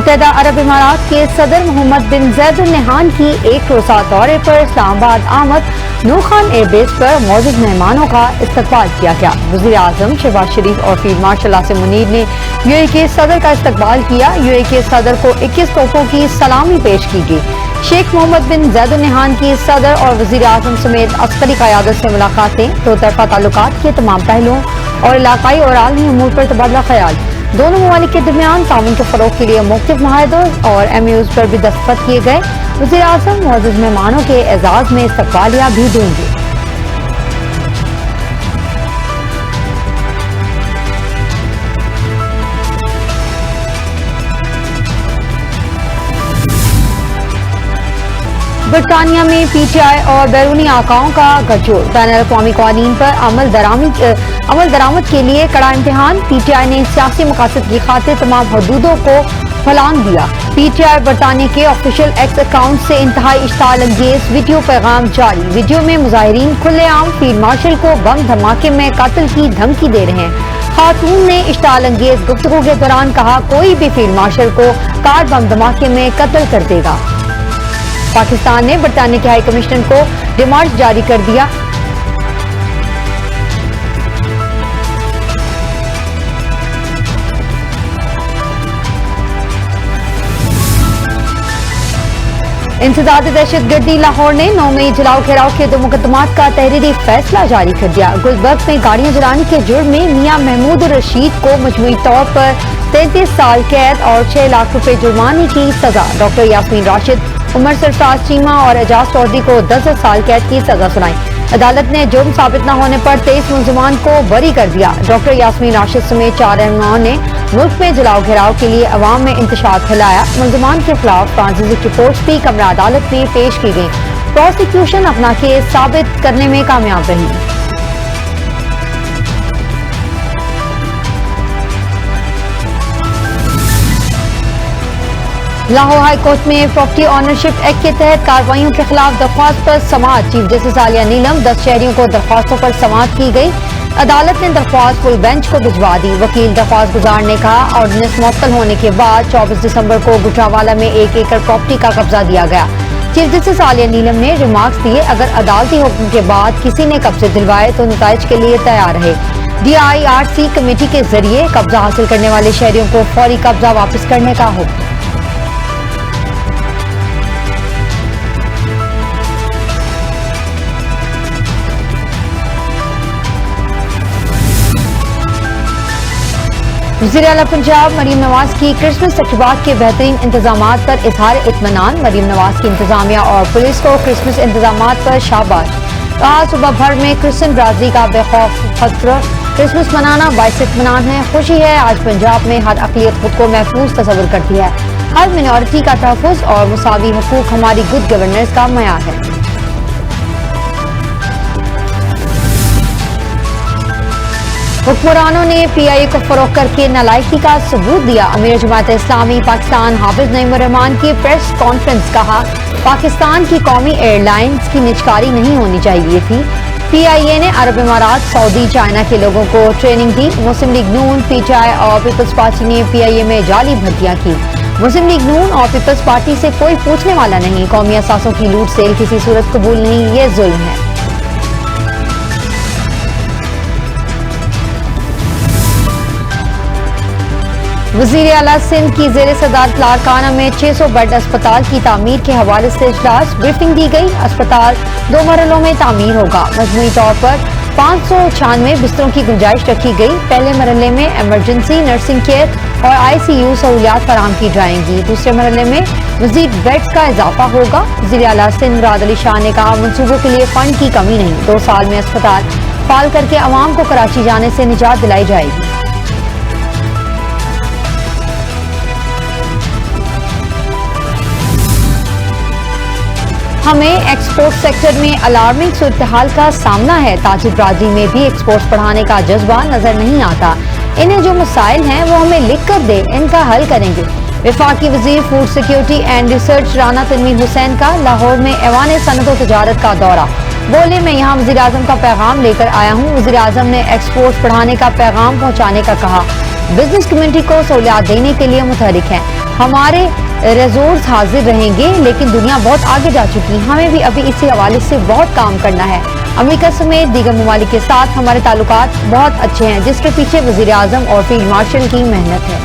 मुत्तहदा अरब इमारात के सदर मोहम्मद बिन Zaid Al Nahyan की एक रोज़ा दौरे पर इस्लामाबाद आमद नूर खान एयरबेस पर मौजूद मेहमानों का इस्तकबाल किया गया। वज़ीर आज़म शहबाज शरीफ और फील्ड मार्शल आसिम मुनीर ने यूएई के सदर का इस्तकबाल किया। यूएई के सदर को 21 तोपों की सलामी पेश की गई। शेख मोहम्मद बिन जैद अल नहयान की सदर और वज़ीर आज़म समेत अस्करी क़यादत से मुलाकातें, दो तरफ़ा ताल्लुकात के तमाम पहलुओं और इलाकाई और आलमी उमूर पर तबादला ख्याल। दोनों ममालिक के दरमियान ताउन के फ़रोग़ के लिए मुख्तलिफ मुआहदों और MOUs पर भी दस्तखत किए गए। वज़ीर आज़म मौजूद मेहमानों के एजाज़ में इस्तक़बालिया भी देंगे। बरतानिया में PTI और बैरूनी आकाओं का गठजोड़, बैनुल-अक़वामी क़वानीन पर अमल दरामद के लिए कड़ा इम्तिहान। PTI ने सियासी मकासद की खातिर तमाम हदूदों को फलांग दिया। PTI बरतानिया के ऑफिशियल एक्स अकाउंट से इंतहाई इश्ताल अंगेज वीडियो पैगाम जारी। वीडियो में मुजाहिरीन खुलेआम फील्ड मार्शल को बम धमाके में कत्ल की धमकी दे रहे हैं। खातून ने इश्ताल अंगेज गुफ्तगू के दौरान कहा, कोई भी फील्ड मार्शल को कार बम धमाके में कत्ल कर देगा। पाकिस्तान ने बरतानिया के हाई कमिश्नर को डिमांड जारी कर दिया। इंसदाद दहशतगर्दी लाहौर ने 9 मई जलाओ घेराव के 2 मुकदमात का तहरीरी फैसला जारी कर दिया। गुलबर्ग में गाड़ियां जलाने के जुर्म में मियां महमूद रशीद को मजमूई तौर पर 33 साल कैद और 6 लाख रुपए जुर्माने की सजा। डॉक्टर यास्मीन राशिद, उमर सरफराज चीमा और एजाज चौधरी को 10 साल कैद की सजा सुनाई। अदालत ने जुर्म साबित न होने पर 23 मुलजमान को बरी कर दिया। डॉक्टर यास्मीन राशिद समेत 4 रहनुमाओं ने मुल्क में जलाओ घेराव के लिए अवाम में इंतशार फैलाया। मुलजमान के खिलाफ ट्रांजिट रिपोर्ट्स भी कमरा अदालत में पेश की गई। प्रोसिक्यूशन अपना केस साबित करने में कामयाब रही। लाहौर हाई कोर्ट में प्रॉपर्टी ऑनरशिप एक्ट के तहत कार्रवाइयों के खिलाफ दरख्वास्त पर समाअत। चीफ जस्टिस आलिया नीलम 10 शहरियों को दरख्वास्तों पर समाअत की गई। अदालत ने दरख्वास्त फुल बेंच को भिजवा दी। वकील दरख्वास्त गुजार ने कहा, ऑर्डिनेंस मुअत्तल होने के बाद 24 दिसंबर को गुजरावाला में 1 एकड़ प्रॉपर्टी का कब्जा दिया गया। चीफ जस्टिस आलिया नीलम ने रिमार्क्स दिए, अगर अदालती हुक्म के बाद किसी ने कब्जे दिलवाए तो नताइज के लिए तैयार रहे। DIRC कमेटी के जरिए कब्जा हासिल करने वाले शहरियों को फौरी कब्जा वापस करने का हुक्म। वज़ीर आला पंजाब मरीम नवाज की क्रिसमस तकरीबात के बेहतरीन इंतजामात पर इजहार इत्मीनान। मरीम नवाज की इंतजामिया और पुलिस को क्रिसमस इंतजामात पर शाबाश। कहा, सुबह भर में क्रिश्चियन बरादरी का बेखौफ खतरा। क्रिसमस मनाना बाइस इत्मीनान है, खुशी है। आज पंजाब में हर अक़लियत खुद को महफूज तस्वुर करती है। हर मिनॉरिटी का तहफ़्फ़ुज़ और मुसावी हुकूक हमारी गुड गवर्नेंस का मयार है। हुक्मरानों ने PIA को फरोख्त करके नालायकी का सबूत दिया। अमीर जमात इस्लामी पाकिस्तान हाफिज नईम उर रहमान की प्रेस कॉन्फ्रेंस। कहा, पाकिस्तान की कौमी एयरलाइंस की निजकारी नहीं होनी चाहिए थी। PIA ने अरब इमारात, सऊदी, चाइना के लोगों को ट्रेनिंग दी। मुस्लिम लीग नून, PTI और पीपल्स पार्टी ने PIA में जाली भर्तियां की। मुस्लिम लीग नून और पीपल्स पार्टी से कोई पूछने वाला नहीं। कौमी असासों की लूट सेल किसी सूरत कबूल नहीं, ये जुल्म है। वज़ीर आला सिंध की ज़ेर सदारत लाड़काना में 600 बेड अस्पताल की तामीर के हवाले से इजलास। ब्रीफिंग दी गई। अस्पताल 2 मरहलों में तामीर होगा। मजमूई तौर पर 596 बिस्तरों की गुंजाइश रखी गई। पहले मरहले में एमरजेंसी, नर्सिंग केयर और ICU सहूलियात फराहम की जाएंगी। दूसरे मरहले में मज़ीद बेड्स का इजाफा होगा। वज़ीर आला सिंध मुराद अली शाह ने कहा, मनसूबों के लिए फंड की कमी नहीं। 2 साल में अस्पताल फाल करके अवाम को कराची जाने से निजात दिलाई जाएगी। हमें एक्सपोर्ट सेक्टर में अलार्मिंग सूरत-ए-हाल का सामना है। ताजिर बरादरी में भी एक्सपोर्ट्स बढ़ाने का जज्बा नजर नहीं आता। इन्हें जो मसाइल हैं वो हमें लिख कर दे, इनका हल करेंगे। वफाकी वजीर food security and research Rana Tanveer Hussain का लाहौर में ऐवान सनअत व तजारत का दौरा। बोले, मैं यहाँ वज़ीर आज़म का पैगाम लेकर आया हूँ। वज़ीर आज़म ने एक्सपोर्ट्स बढ़ाने का पैगाम पहुँचाने का कहा। बिजनेस कम्युनिटी को सहूलियात देने के लिए मुतहरिक हैं। हमारे रिजोर्स हाजिर रहेंगे, लेकिन दुनिया बहुत आगे जा चुकी, हमें भी अभी इसी हवाले से बहुत काम करना है। अमेरिका समेत दीगर ममालिक के साथ हमारे ताल्लुकात बहुत अच्छे हैं, जिसके पीछे वज़ीर आज़म और फील्ड मार्शल की मेहनत है।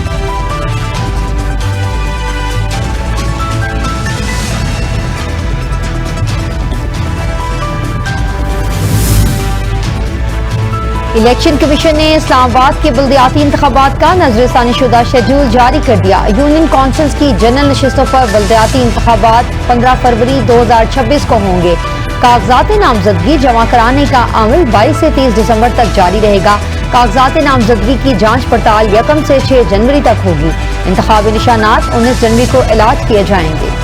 इलेक्शन कमीशन ने इस्लामाबाद के बल्दियाती इंतखाबात का नजरसानी शुदा शेड्यूल जारी कर दिया। यूनियन काउंसिल्स की जनरल नशिस्तों पर बल्दियाती इंतखाबात 15 फरवरी 2026 को होंगे। कागजात नामजदगी जमा कराने का अमल 22 से 30 दिसंबर तक जारी रहेगा। कागजात नामजदगी की जांच पड़ताल 1 से 6 जनवरी तक होगी। इंतखाबी निशानात 19 जनवरी को ऐलान किए जाएंगे।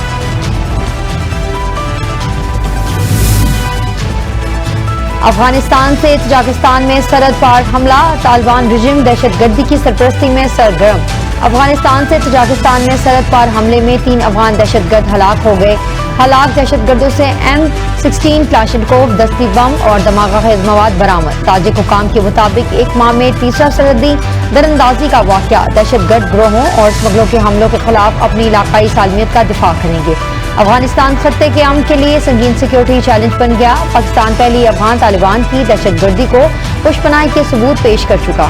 अफगानिस्तान से तजाकिस्तान में सरहद पार हमला, तालिबान रिजिम दहशतगर्दी की सरपरस्ती में सरगर्म। अफगानिस्तान से तजाकिस्तान में सरहद पार हमले में 3 अफगान दहशतगर्द हलाक हो गए। हलाक दहशतगर्दों से M16 क्लाशनकोव, दस्ती बम और धमाका खेज मवाद बरामद। ताजिक हुकाम के मुताबिक एक माह में तीसरा सरहदी दरअंदाजी का वाक़या। दहशतगर्द ग्रोहों और स्मगलों के हमलों के खिलाफ अपनी इलाकाई सालमियत का दिफा करेंगे। अफगानिस्तान खत्ते के अमन के लिए संगीन सिक्योरिटी चैलेंज बन गया। पाकिस्तान पहले अफगान तालिबान की दहशतगर्दी को पुष्पनाई के सबूत पेश कर चुका।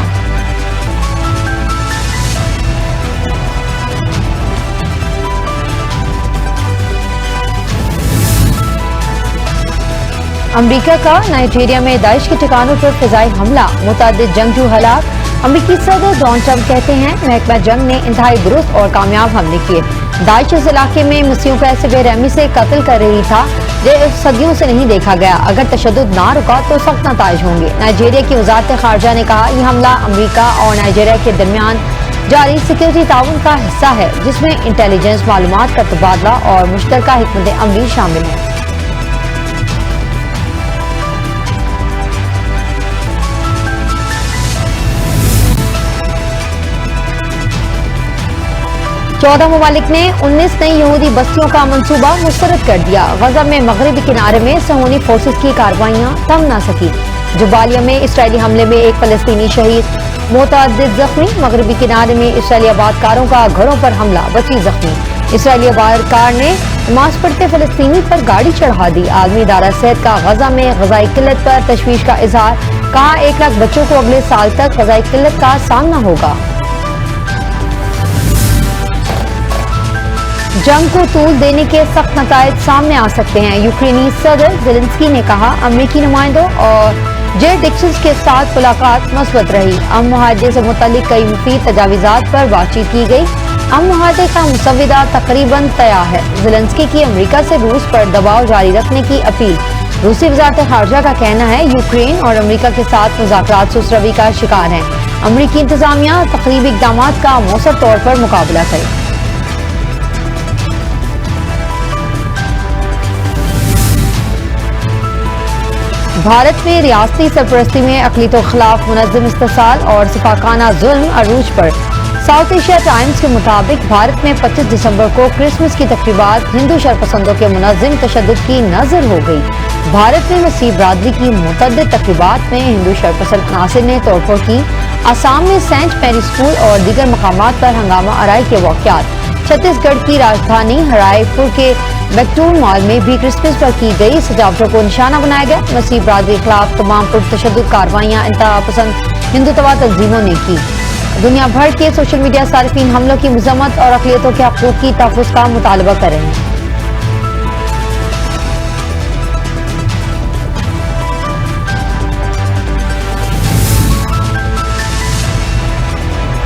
अमरीका का नाइजीरिया में दाइश के ठिकानों पर फिजाई हमला, मुतअद्दिद जंगजू हलाक। अमरीकी सदर डोनाल्ड ट्रंप कहते हैं महकमा जंग ने इंतहाई दुरुस्त और कामयाब हमले किए। दाइश इस इलाके में मसीहों को ऐसे बेरहमी से कत्ल कर रही था जो सदियों से नहीं देखा गया। अगर तशद्दुद ना रुका तो सख्त नताइज होंगे। नाइजीरिया की वजारत खारजा ने कहा यह हमला अमरीका और नाइजीरिया के दरमियान जारी सिक्योरिटी ताउन का हिस्सा है, जिसमें इंटेलिजेंस मालूमात का तबादला और मुश्तरका हिकमत अमली शामिल है। चौदह ममालिक ने 19 नई यहूदी बस्तियों का मंसूबा मुस्तरद कर दिया। गजा में मगरबी किनारे में सहूनी फोर्सेस की कार्रवाइयां थम न सकी। जुबालिया में इसराइली हमले में एक फलस्तीनी शहीद, मुतअद्दिद जख्मी। मगरबी किनारे में इसराइली आबादकारों का घरों पर हमला, बची जख्मी। इसराइली आबादकार ने नमाज पढ़ते फलस्तीनी पर गाड़ी चढ़ा दी। आलमी इदारा सेहत का गजा में गजाई किल्लत पर तशवीश का इजहार, कहा 1 लाख बच्चों को अगले साल तक गजाई किल्लत का सामना होगा। जंग को तूल देने के सख्त नताइज सामने आ सकते हैं। यूक्रेनी सदर ज़ेलेंस्की ने कहा अमरीकी नुमाइंदों और जे डिक्सन्स के साथ मुलाकात मस्बत रही। अमन मुआहदे से मुतल्लिक कई मुफीद तजावीज़ात पर बातचीत की गई। अमन मुआहदे का मुसव्विदा तकरीबन तैयार है। ज़ेलेंस्की की अमरीका से रूस पर दबाव जारी रखने की अपील। रूसी वज़ारत खारजा का कहना है यूक्रेन और अमरीका के साथ मुज़ाकरात सुस्त-रवी का शिकार हैं। अमरीकी इंतजामिया तकरीबी इक़दामात का मौसर तौर पर मुकाबला करे। भारत में रियासती सरपरस्ती में अक़लियतों के खिलाफ मुनज़्ज़म इस्तिसाल और सिफाकाना जुल्म अरूज पर। साउथ एशिया टाइम्स के मुताबिक भारत में 25 दिसंबर को क्रिसमस की तक़रीबात हिंदू शरपसंदों के मुनज़्ज़म तशद्दुद की नज़र हो गई। भारत में मसीह बरादरी की मुतअद्दिद तक़रीबात में हिंदू शरपसंद अनासिर ने तोड़फोड़ की। आसाम में सेंट मैरी स्कूल और दीगर मकामात पर हंगामा आराई के वाक़यात। छत्तीसगढ़ की राजधानी हरायपुर के बैक्टून मॉल में भी क्रिसमस पर की गई सजावटों को निशाना बनाया गया। मसीह बरादरी के खिलाफ तमाम पुरतशद्दुद कार्रवाइयाँ इंतहा पसंद हिंदुत्वा तंजीमों ने की। दुनिया भर के सोशल मीडिया सारिफीन हमलों की मजम्मत और अक़लियतों के हक़ूक़ की तहफ़्फ़ुज़ का मुतालबा कर रहे हैं।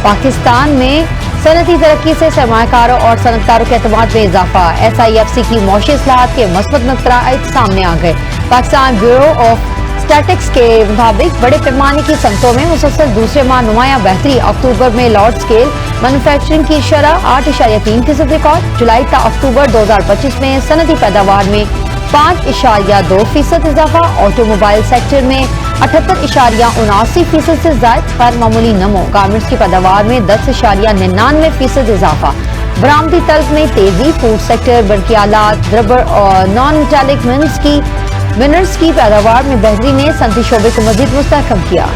पाकिस्तान में सनती तरक्की से सरमायाकारों और सनतकारों के एतमाद में इजाफा। SIFC की मौशी इस्लाहात के मस्बत नतराइज सामने आ गए। पाकिस्तान ब्यूरो ऑफ स्टैटिस्टिक्स के मुताबिक बड़े पैमाने की सनतों में मुसलसल दूसरे माह नुमाया बेहतरी। अक्टूबर में लार्ज स्केल मैन्युफैक्चरिंग की शरह 8.3% रिकॉर्ड। जुलाई ta अक्टूबर 2025 में सनती पैदावार में 5.2% इजाफा। ऑटोमोबाइल सेक्टर में 78.79% से ज्यादा गैर मामूली नमो। गारमेंट्स की पैदावार में 10.99% इजाफा। बरामदी तल्ब में तेजी। फूड सेक्टर, बरकी आलात, रबर और नॉन मेटालिक मिनरल्स की पैदावार में बेहतरी ने सनती शोबे को मजीद मुस्तहकम किया।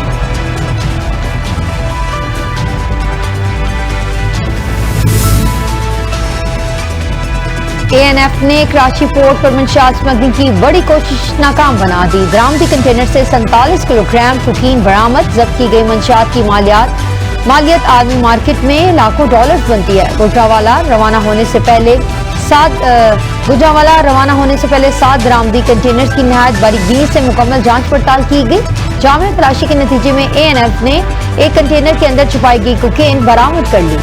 ANF ने कराची पोर्ट पर मंशियात स्मगलिंग की बड़ी कोशिश नाकाम बना दी। बरामदी कंटेनर से 47 किलोग्राम कोकीन बरामद। जब्त की गई मंशियात की मालियत आर्मी मार्केट में लाखों डॉलर्स बनती है। गुजरांवाला रवाना होने से पहले 7 बरामदी कंटेनर्स की नहायत बारीकी से मुकम्मल जांच पड़ताल की गई। जामे तलाशी के नतीजे में ANF ने एक कंटेनर के अंदर छुपाई गई कोकेन बरामद कर ली।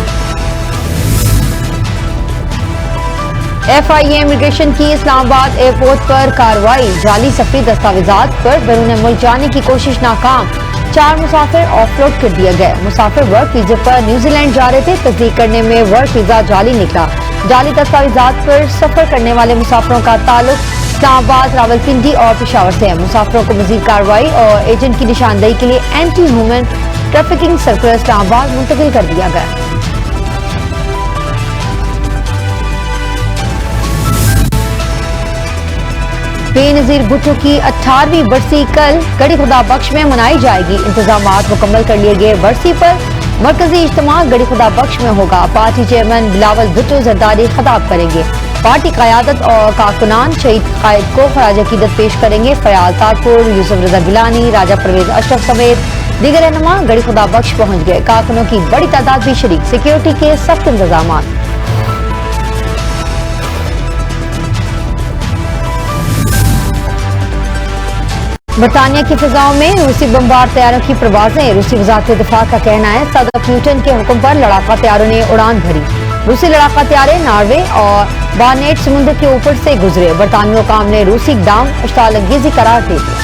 FIA इमिग्रेशन की इस्लामाबाद एयरपोर्ट पर कार्रवाई। जाली सफरी दस्तावेजात पर बैरून मुल्क जाने की कोशिश नाकाम। 4 मुसाफिर ऑफलोड कर दिया गया। मुसाफिर वर्क वीजा पर न्यूजीलैंड जा रहे थे। तस्दीक करने में वर्क वीजा जाली निकला। जाली दस्तावेजात पर सफर करने वाले मुसाफिरों का ताल्लुक इस्लामाबाद, रावलपिंडी और पेशावर से है। मुसाफिरों को मजीद कार्रवाई और एजेंट की निशानदेही के लिए anti human trafficking circular Islamabad मुंतकिल कर दिया गया। बेनजीर भुट्टो की 18वीं बरसी कल गड़ी खुदा बख्श में मनाई जाएगी। इंतजामात मुकम्मल कर लिए गए। बरसी पर मरकजी इज्तिमा गड़ी खुदा बख्श में होगा। पार्टी चेयरमैन बिलावल भुट्टो जरदारी खिताब करेंगे। पार्टी क़यादत और कारकुनान शहीद कायद को खराज अकीदत पेश करेंगे। फयाल तारपुर, यूसुफ रजा गिलानी, राजा परवेज अशरफ समेत दीगर रहनुमा गड़ी खुदा बख्श पहुंच गए। कारकुनों की बड़ी तादाद भी शरीक। सिक्योरिटी के सख्त इंतजामात। बरतानिया की फिजाओं में रूसी बमबार तैयारों की परवाजें। रूसी वजारत दिफा का कहना है सदर प्यूटन के हुक्म पर लड़ाका तैयारों ने उड़ान भरी। रूसी लड़ाका तैयारे नॉर्वे और बार्नेट समुद्र के ऊपर से गुजरे। बरतानिया हुकाम ने रूसी इक़दाम इश्ताल अंगेज़ी करार दे दी।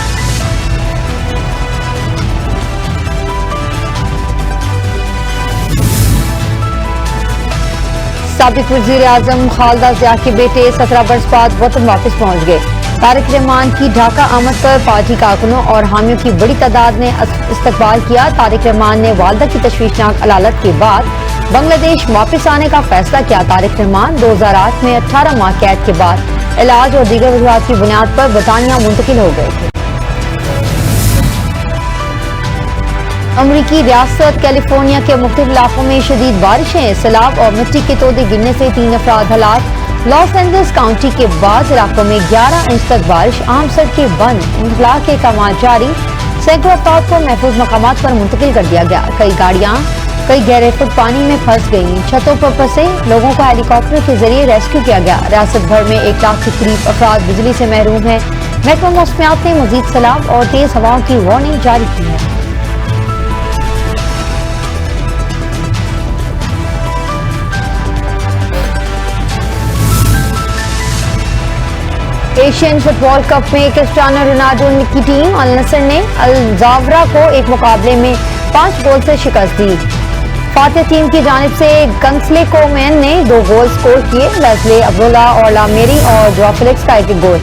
साबिक वज़ीर आज़म खालिदा ज़िया के बेटे 17 बरस बाद वतन वापस पहुंच गए। तारिक रहमान की ढाका आमद पर पार्टी कारकुनों और हामियों की बड़ी तादाद ने इस्तकबाल किया। तारिक रहमान ने वालदा की तशवीशनाक अलालत के बाद बांग्लादेश वापस आने का फैसला किया। तारिक रहमान 2008 में 18 माह कैद के बाद इलाज और दीगर वजूहात की बुनियाद पर बरतानिया मुंतकिल हो गए थे। अमरीकी रियासत कैलिफोर्निया के मुख्तलिफ इलाकों में शदीद बारिशें, सैलाब और मिट्टी के तोदे गिरने से 3 अफराद हलाक। लॉस एंजल्स काउंटी के बाद इलाकों में 11 इंच तक बारिश। आम सड़कें बंद, इंतला के काम जारी। सैकड़ों अफराद को महफूज मकामात पर मुंतकिल कर दिया गया। कई गाड़ियां कई गहरे फुट पानी में फंस गईं। छतों पर फंसे लोगों को हेलीकॉप्टर के जरिए रेस्क्यू किया गया। रियासत भर में 1 लाख के करीब अफराद बिजली से महरूम हैं। महकमा मौसमियात ने मजीद सैलाब और तेज हवाओं की वार्निंग जारी की है। एशियन फुटबॉल कप में क्रिस्टियानो रोनाल्डो की टीम अल नसर ने अल जावरा को एक मुकाबले में 5 गोल से शिकस्त दी। फातिह टीम की जानिब से कंसले कोमैन ने 2 गोल स्कोर किए। लेस्ले अब्दुल्ला और लामेरी और जोआ फेलिक्स का 1 goal.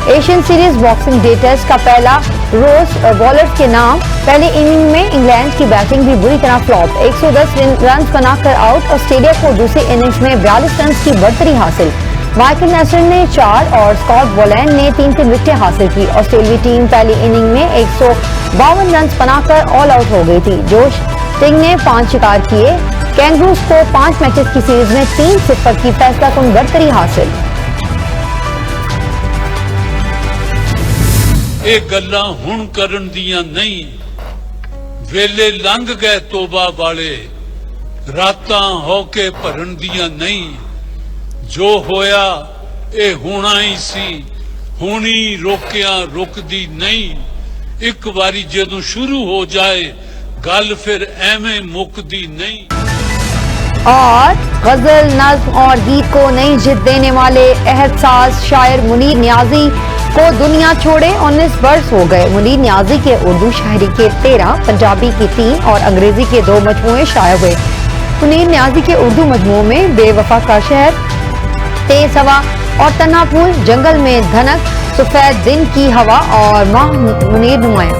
Asian series boxing day test का पहला रोज बॉलर्स के नाम। पहले इनिंग में इंग्लैंड की बैटिंग भी बुरी तरह फ्लॉप। 110 रन बनाकर आउट। ऑस्ट्रेलिया को दूसरे इनिंग्स में 42 रन की बढ़तरी हासिल। माइकल नेस्टर ने 4 और स्कॉट बोलैंड ने 3 विकेटें हासिल की। ऑस्ट्रेलियाई टीम पहली इनिंग में 152 रन बनाकर ऑल आउट हो गई थी। जोश टिंग ने 5 शिकार किए। कैंगरूज को 5 मैचेस की सीरीज में 3-0 की फैसलाकुन बढ़तरी हासिल। ਇਹ ਗੱਲਾਂ ਹੁਣ ਕਰਨ ਦੀਆਂ ਨਹੀਂ, ਵੇਲੇ ਲੰਘ ਗਏ ਤੋਬਾ ਵਾਲੇ, ਰਾਤਾਂ ਹੋ ਕੇ ਭਰਨ ਦੀਆਂ ਨਹੀਂ। ਜੋ ਹੋਇਆ ਇਹ ਹੋਣਾ ਹੀ ਸੀ, ਹੁਣੀ ਰੋਕਿਆ ਰੁਕਦੀ ਨਹੀਂ। ਇੱਕ ਵਾਰੀ ਜਦੋਂ ਸ਼ੁਰੂ ਹੋ ਜਾਏ ਗੱਲ ਫਿਰ ਐਵੇਂ ਮੁੱਕਦੀ नहीं। और गजल, नज्म और गीत को नई जिद देने वाले एहसास शायर मुनीर नियाजी को दुनिया छोड़े 19 बरस हो गए। मुनीर नियाजी के उर्दू शायरी के 13, पंजाबी के 3 और अंग्रेजी के 2 मजमूए शाये हुए। मुनीर नियाजी के उर्दू मजमूओं में बेवफा का शहर, तेज हवा और तन्हा फूल, जंगल में धनक, सफेद दिन की हवा और माह मुनीर नुमाया।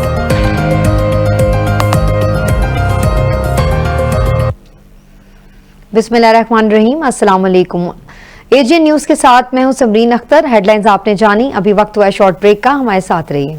बिस्मिल्लाहिर्रहमानिर्रहीम, अस्सलाम वालेकुम। एजीएन न्यूज़ के साथ मैं हूं समरीन अख्तर। हेडलाइंस आपने जानी, अभी वक्त हुआ है शॉर्ट ब्रेक का, हमारे साथ रहिए।